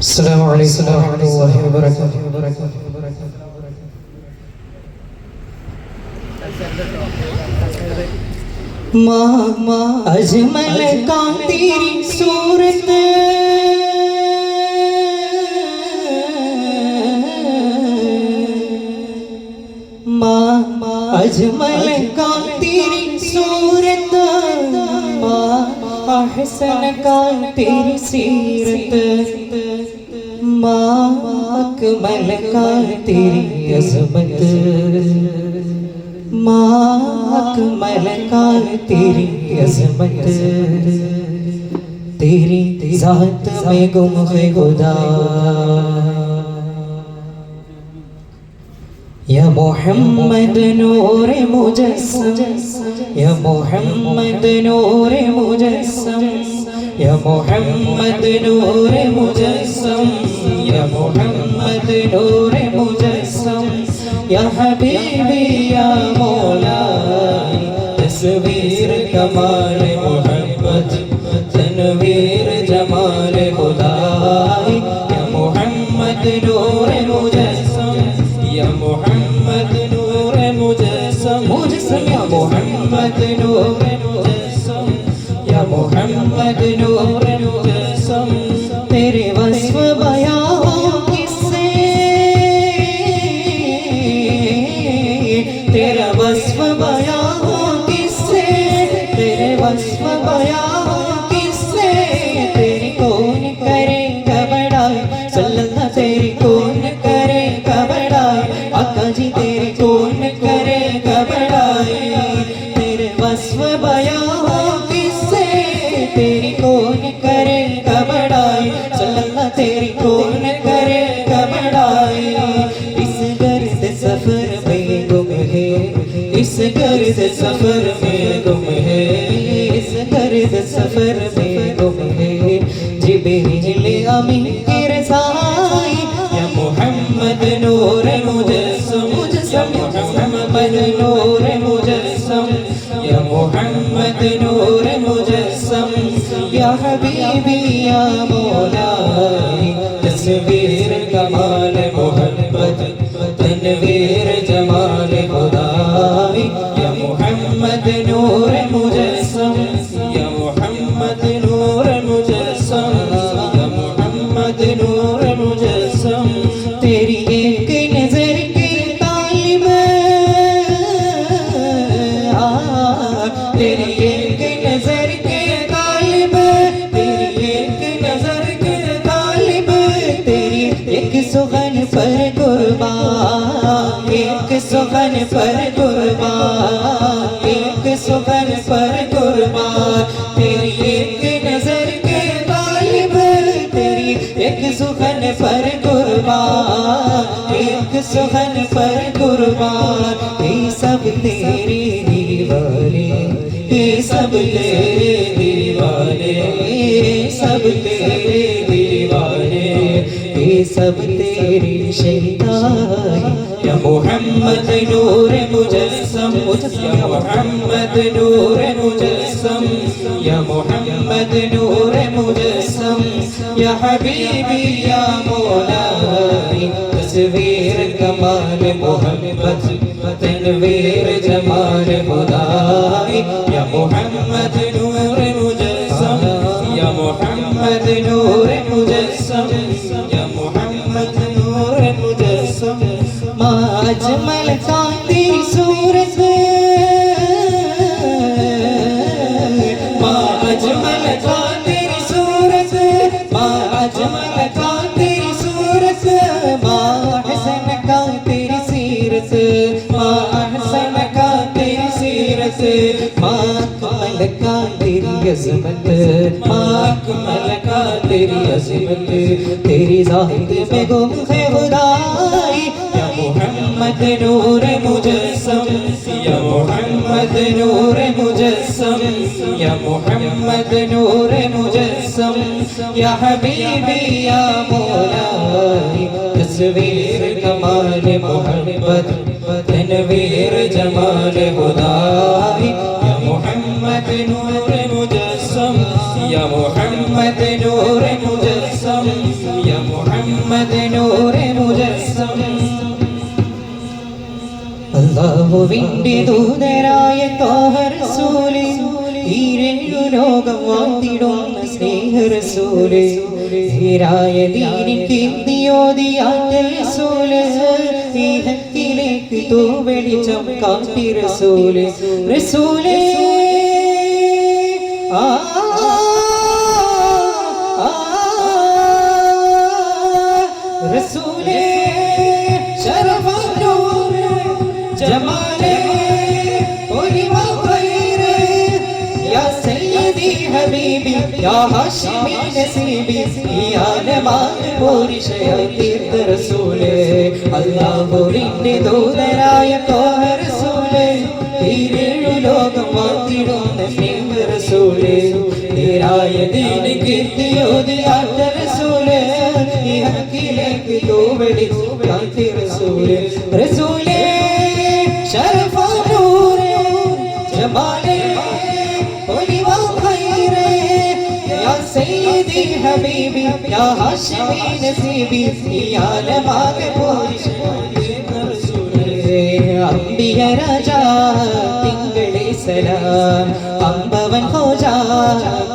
السلام عليكم ورحمة الله وبركاته. माँ अजमल का तेरी सूरत माँ अजमल का तेरी सूरत माँ अहसन का तेरी सीरत माँ अकमल का तेरी अज़मत माँ अकमल का तेरी अज़मत तेरी ज़ात में गुम है खुदा या मोहम्मद नूर मुजस्सम या मोहम्मद नूर मुजस्सम या मोहम्मद नूर मुजस्सम या मोहम्मद नूर मुजस्सम या हबीबी या मौला तस्वीर कमाल मोहब्बत तनवीर जमाल खुदा या मोहम्मद नूर मुजस्सम या मोहम्मद नूर मुजस्सम मुजस्सम या मोहम्मद नूर मुजस्सम या मोहम्मद नूर मुजस्सम तेरे वस्फ बयां किससे तेरा वस्फ बयां किससे तेरे वस्फ बयां किससे तेरी कौन करेगा बड़ाई सल्लल्लाह तेरी कौन करेगा बड़ाई आका जी तेरी कौन करेगा बड़ाई तेरे वस्फ बयां किससे तेरी कौन करेगा बड़ाई सल्लल्लाह तेरी कौन करेगा बड़ाई इस गर्द सफर में गुम है इस गर्द सफर में गुम है इस गर्द सफर में गुम है जिब्रील अमीन की रज़ाई या मोहम्मद नूर मुजस्सम या मोहम्मद नूर मुजस्सम या मोहम्मद नूर मुजस्सम या हबीबी या मौला तस्वीर कमाल मोहब्बत तनवीर जमाल खुदा या मोहम्मद नूर मुजस्सम या मोहम्मद नूर मुजस्सम या मोहम्मद नूर मुजस्सम तेरी एक नजर के तालिब तेरी एक नजर के तालिब तेरी एक नजर के तालिब तेरी एक सुगन पर कुर्बान एक सुगन पर कुर्बान एक सुगन पर कुर्बान तेरी एक नजर के तालिब तेरी एक सुगन पर कुर्बान एक सुगन पर कुर्बान ये सब तेरी दीवाने ये सब तेरे दीवाने ये सब तेरे दीवाने ये सब तेरी शैतान या मोहम्मद नूर मुजस्सम या मोहम्मद नूर मुजस्सम या मोहम्मद नूर मुजस्सम या हबीबी या मौला तस्वीर कमाल मोहब्बत तनवीर जमाल खुदा या मोहम्मद नूर मुजस्सम या मोहम्मद नूर मुजस्सम या मोहम्मद नूर मुजस्सम माँ अजमल का तेरी सूरत माँ अजमल का तेरी सूरत माँ अजमल का तेरी सूरत माँ हसन का तेरी सीरत माँ हसन का तेरी सीरत माँ कमल का तेरी अज़मत माँ कमल का तेरी अज़मत तेरी ज़ात में गुम है खुदाई या मोहम्मद नूर मुजस्सम या मोहम्मद नूर मुजस्सम या मोहम्मद नूर मुजस्सम या हबीबी या मौला तस्वीर कमाल मोहब्बत तनवीर जमाल खुदा या मोहम्मद नूर मुजस्सम या मोहम्मद नूर मुजस्सम या മുഹമ്മദ് നൂറെ മുജസ്സം അല്ലാഹുവിന്റെ ദൂതരായ ത്വാഹ റസൂലേ ഈരേഴു ലോകം വാഴ്ത്തിടുന്ന സ്നേഹ റസൂലേ ഹീരായ ദീനിൻ കീർത്തിയോതിയ റസൂലേ ഈ ഹക്കിലേക്ക് തൂവെളിച്ചം കാട്ടി റസൂലേ റസൂലേ ആ റസൂലേ جمالي ولما خيري يا سيدي حبيبي يا هاشمي نسيبي يا نمان پوری شیعت رسولے اللہ വിന്റെ ദൂതരായ ത്വാഹ റസൂലേ ഈരേഴു ലോകം വാഴ്ത്തിടുന്ന സ്നേഹ റസൂലേ നേരായ ദീൻ കീർത്തിയോതിയ റസൂലേ ഈ ഹക്കിലേക്ക് തൂവെളിച്ചു കാട്ടി റസൂലേ റസൂലേ شرف نور جمالي ولما خيري يا سيدي حبيبي يا هاشمي نسيبي يا لماك پوش അംബിയ രാജാ തിങ്കളേ സലാം അമ്പവൻ ഹോജാ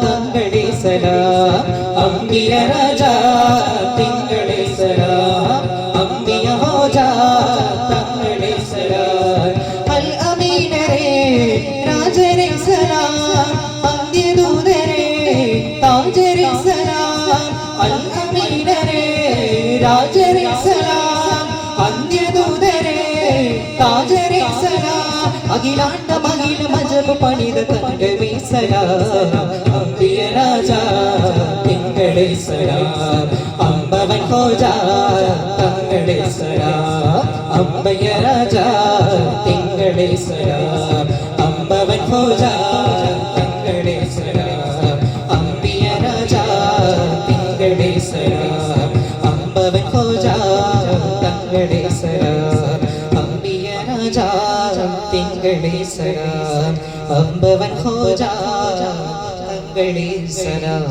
തങ്ങളേ സലാം അംബിയ രാജാ തിങ്കളേ സലാം അംബിയ ഹോജാ തങ്ങളേ സലാം അൽ അമീനരേ രാജരേ സലാം അന്ത്യദൂതരേ താജരേ സലാം അൽ അമീനരേ രാജരേ സലാം അന്ത്യദൂതരേ താജരേ സലാം അഖിലാണ്ട മഹില മജബ് പണിത തങ്കമേ സലാം അംബിയ രാജാ തിങ്കളേ സലാം അമ്പവൻ ഹോജാ തങ്ങളേ സലാം അംബിയ രാജാ തിങ്കളേ സലാം അമ്പവൻ ഹോജാ തങ്ങളേ സലാം അംബിയ രാജാ തിങ്കളേ സലാം അമ്പവൻ ഹോജാ തങ്ങളേ സലാം അംബിയ രാജാ തിങ്കളേ സലാം അമ്പവൻ ഹോജാ തങ്ങളേ സലാം